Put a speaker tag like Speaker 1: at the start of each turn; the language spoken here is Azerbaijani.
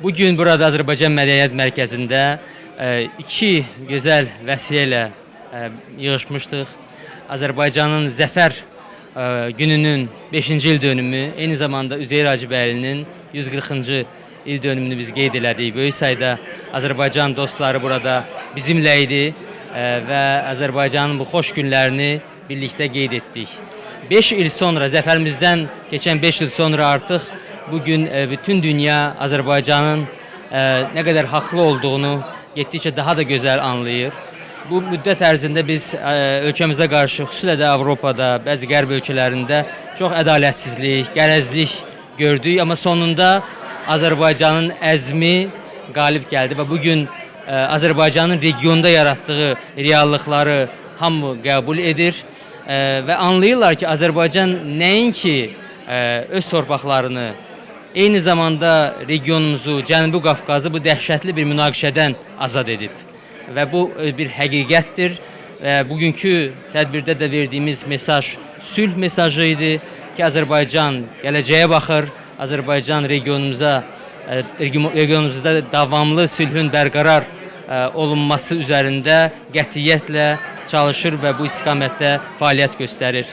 Speaker 1: Bugün burada Azərbaycan Mədəniyyət Mərkəzində iki gözəl vəsilə ilə yığışmışdıq. Azərbaycanın Zəfər gününün 5-ci il dönümü, eyni zamanda Üzeyir Hacıbəylinin 140-cı il dönümünü biz qeyd elədik. Böyük sayda Azərbaycan dostları burada bizimlə idi və Azərbaycanın bu xoş günlərini birlikdə qeyd etdik. 5 il sonra, zəfərimizdən keçən 5 il sonra artıq bugün bütün dünya Azərbaycanın nə qədər haqlı olduğunu getdikcə daha da gözəl anlayır. Bu müddət ərzində biz ölkəmizə qarşı, xüsusilə də Avropada, bəzi qərb ölkələrində çox ədalətsizlik, qərəzlik gördük. Amma sonunda Azərbaycanın əzmi qalib gəldi və bugün Azərbaycanın regionda yaratdığı reallıqları hamı qəbul edir və anlayırlar ki, Azərbaycan nəinki öz torpaqlarını, eyni zamanda regionumuzu, Cənubi Qafqazı bu dəhşətli bir münaqişədən azad edib. Və bu bir həqiqətdir. Bugünkü tədbirdə də verdiyimiz mesaj sülh mesajı idi ki, Azərbaycan gələcəyə baxır, Azərbaycan regionumuzda davamlı sülhün bərqərar olunması üzərində qətiyyətlə çalışır və bu istiqamətdə fəaliyyət göstərir.